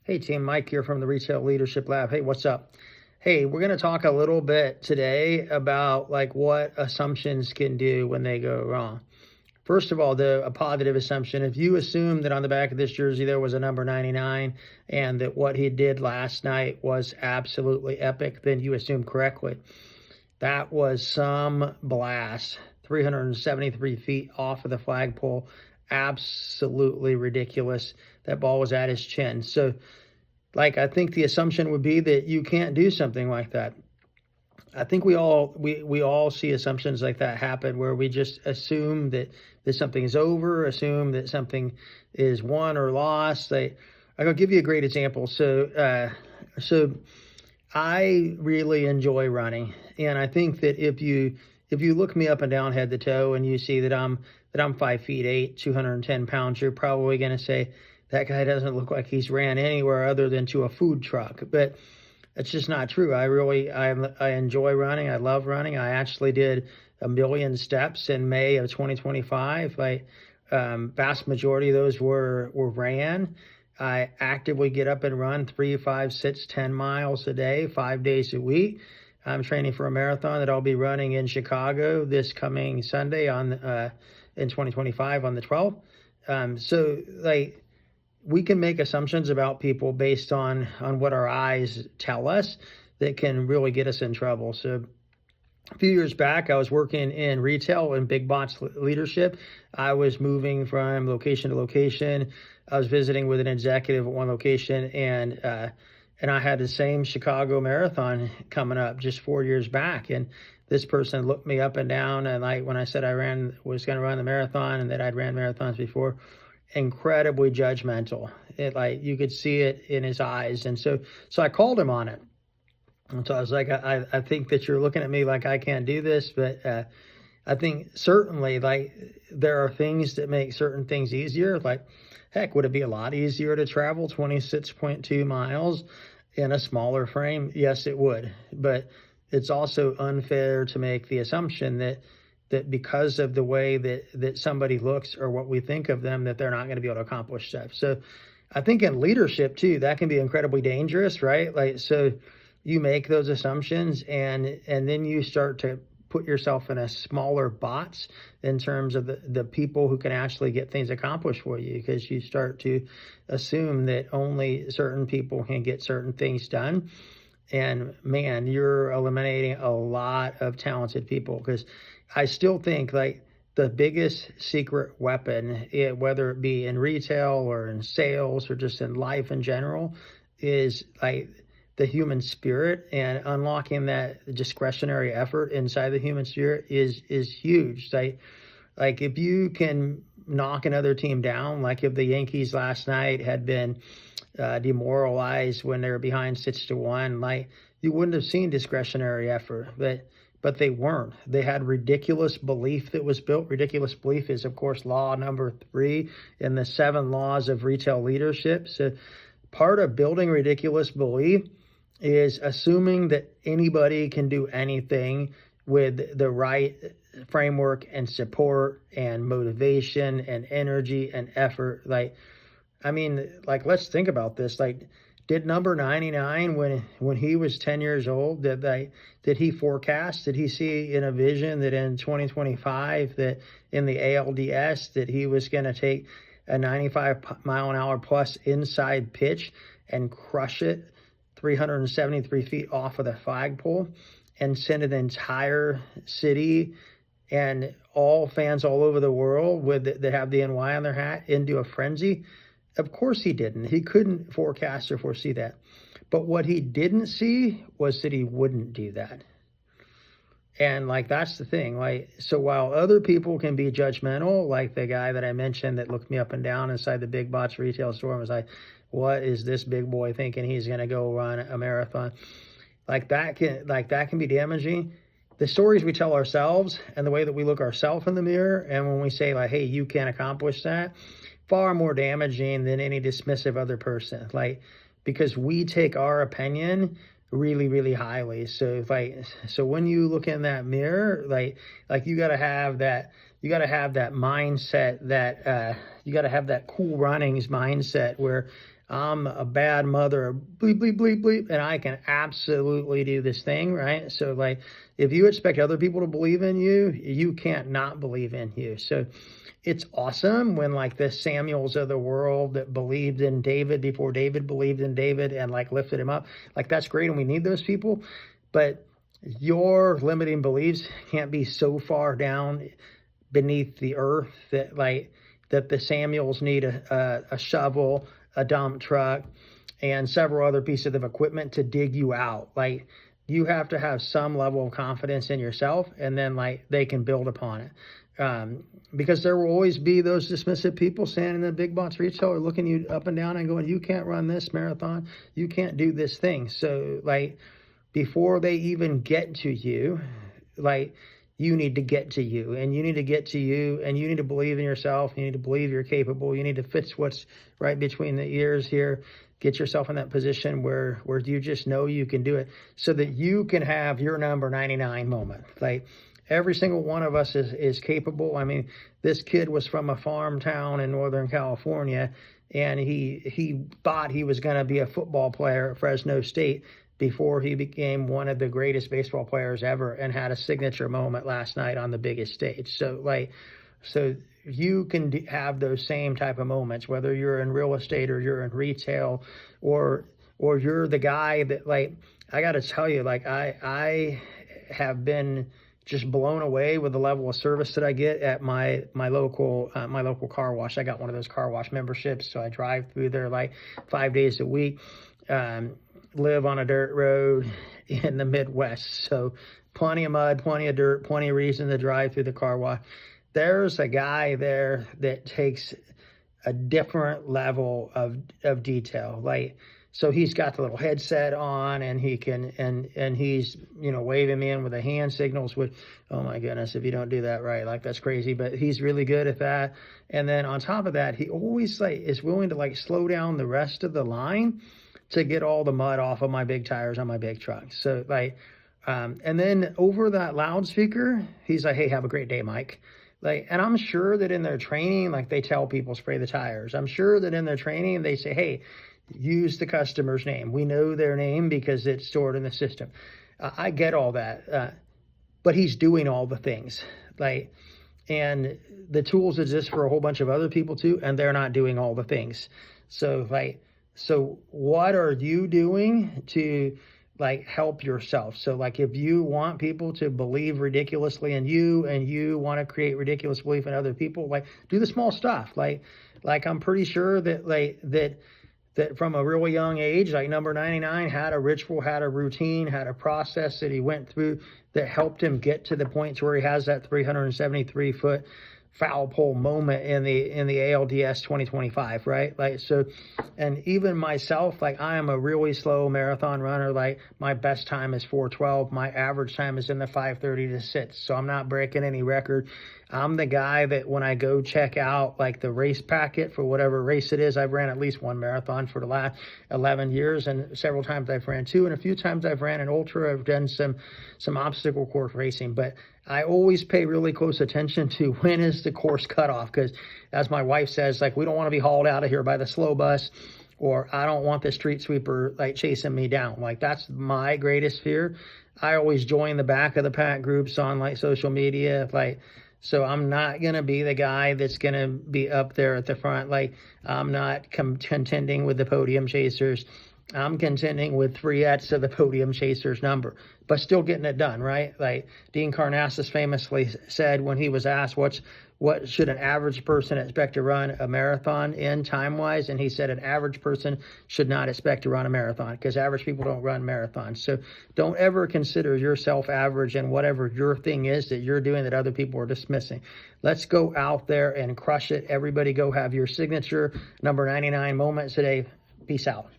Hey team, Mike here from the Retail Leadership Lab. Hey, what's up? Hey, we're going to talk a little bit today about like what assumptions can do when they go wrong. First of all, a positive assumption, if you assume that on the back of this jersey there was a number 99 and that what he did last night was absolutely epic, then you assume correctly. That was some blast, 373 feet off of the flagpole. Absolutely ridiculous. That ball was at his chin. So, I think the assumption would be that you can't do something like that. I think we all see assumptions like that happen where we just assume that something is over, assume that something is won or lost. I'll give you a great example. So I really enjoy running, and I think that if you look me up and down head to toe and you see that I'm 5'8", 210 pounds, you're probably going to say that guy doesn't look like he's ran anywhere other than to a food truck. But it's just not true. I enjoy running. I love running. I actually did 1 million steps in May of 2025. Vast majority of those were ran. I actively get up and run 3, 5, 6, 10 miles a day, 5 days a week. I'm training for a marathon that I'll be running in Chicago this coming Sunday in 2025 on the 12th. We can make assumptions about people based on what our eyes tell us that can really get us in trouble. So a few years back, I was working in retail and big box leadership. I was moving from location to location. I was visiting with an executive at one location, and I had the same Chicago marathon coming up just 4 years back. And this person looked me up and down, and when I said I was going to run the marathon and that I'd ran marathons before, incredibly judgmental. You could see it in his eyes. And so I called him on it. And so I was like, I think that you're looking at me like I can't do this, but I think certainly there are things that make certain things easier. Heck, would it be a lot easier to travel 26.2 miles in a smaller frame? Yes, it would. But it's also unfair to make the assumption that because of the way that somebody looks or what we think of them, that they're not going to be able to accomplish stuff. So I think in leadership too, that can be incredibly dangerous, right? So you make those assumptions and then you start to put yourself in a smaller box in terms of the people who can actually get things accomplished for you, because you start to assume that only certain people can get certain things done. And man, you're eliminating a lot of talented people, because I still think the biggest secret weapon, whether it be in retail or in sales or just in life in general, is the human spirit, and unlocking that discretionary effort inside the human spirit is huge. If you can knock another team down, like if the Yankees last night had been demoralized when they were behind 6-1, you wouldn't have seen discretionary effort, but they weren't. They had ridiculous belief that was built. Ridiculous belief is, of course, law number 3 in the 7 laws of retail leadership. So part of building ridiculous belief is assuming that anybody can do anything with the right framework and support and motivation and energy and effort. Let's think about this. Did number 99, when he was 10 years old, did he forecast? Did he see in a vision that in 2025, that in the ALDS, that he was going to take a 95 mile an hour plus inside pitch and crush it 373 feet off of the flagpole and send an entire city and all fans all over the world that have the NY on their hat into a frenzy? Of course he didn't. He couldn't forecast or foresee that. But what he didn't see was that he wouldn't do that. And that's the thing. So while other people can be judgmental, like the guy that I mentioned that looked me up and down inside the big box retail store and was like, what is this big boy thinking he's going to go run a marathon? That can be damaging. The stories we tell ourselves and the way that we look ourselves in the mirror, and when we say hey, you can't accomplish that, far more damaging than any dismissive other person. Because we take our opinion really, really highly. So when you look in that mirror, you got to have that mindset, that you got to have that cool runnings mindset where I'm a bad mother, bleep, bleep, bleep, bleep, and I can absolutely do this thing, right? So like, if you expect other people to believe in you, you can't not believe in you. So it's awesome when like the Samuels of the world that believed in David before David believed in David and like lifted him up. Like that's great, and we need those people. But your limiting beliefs can't be so far down beneath the earth that like that the Samuels need a shovel, a dump truck, and several other pieces of equipment to dig you out. Like you have to have some level of confidence in yourself, and then like they can build upon it. Because there will always be those dismissive people standing in the big box retailer looking you up and down and going, you can't run this marathon, you can't do this thing. So like before they even get to you, like you need to get to you, and you need to get to you, and you need to believe in yourself. You need to believe you're capable. You need to fix what's right between the ears here. Get yourself in that position where you just know you can do it, so that you can have your number 99 moment. Like every single one of us is capable. I mean, this kid was from a farm town in Northern California, and he thought he was going to be a football player at Fresno State before he became one of the greatest baseball players ever and had a signature moment last night on the biggest stage. So you can have those same type of moments, whether you're in real estate or you're in retail, or you're the guy that, like, I got to tell you, like, I have been just blown away with the level of service that I get at my local car wash. I got one of those car wash memberships, so I drive through there like 5 days a week. Live on a dirt road in the Midwest, so plenty of mud, plenty of dirt, plenty of reason to drive through the car wash. There's a guy there that takes a different level of detail. Like, so he's got the little headset on, and he can, and he's, waving me in with the hand signals, which, oh my goodness, if you don't do that right, like that's crazy, but he's really good at that. And then on top of that, he always like is willing to like slow down the rest of the line to get all the mud off of my big tires on my big truck. So like, and then over that loudspeaker, he's like, hey, have a great day, Mike. Like, and I'm sure that in their training, like they tell people spray the tires. I'm sure that in their training, they say, hey, use the customer's name. We know their name because it's stored in the system. I get all that. But he's doing all the things. Like, and the tools exist for a whole bunch of other people too, and they're not doing all the things. So like, so what are you doing to like help yourself? So like if you want people to believe ridiculously in you, and you want to create ridiculous belief in other people, like do the small stuff. Like I'm pretty sure that that from a really young age, like number 99 had a ritual, had a routine, had a process that he went through that helped him get to the point where he has that 373-foot foul pole moment in the ALDS 2025, right? Like, so, and even myself, like I am a really slow marathon runner. Like my best time is 4:12. My average time is in the 5:30 to 6. So I'm not breaking any record. I'm the guy that when I go check out like the race packet for whatever race it is, I've ran at least one marathon for the last 11 years, and several times I've ran two, and a few times I've ran an ultra. I've done some obstacle course racing, but I always pay really close attention to when is the course cutoff, because as my wife says, like, we don't want to be hauled out of here by the slow bus, or I don't want the street sweeper like chasing me down. Like that's my greatest fear. I always join the back of the pack groups on like social media, like, so I'm not going to be the guy that's going to be up there at the front. Like I'm not contending with the podium chasers. I'm contending with 3x of the podium chasers number, but still getting it done, right? Like Dean Karnazes famously said when he was asked what should an average person expect to run a marathon in time-wise, and he said an average person should not expect to run a marathon, because average people don't run marathons. So don't ever consider yourself average in whatever your thing is that you're doing that other people are dismissing. Let's go out there and crush it. Everybody go have your signature number 99 moment today. Peace out.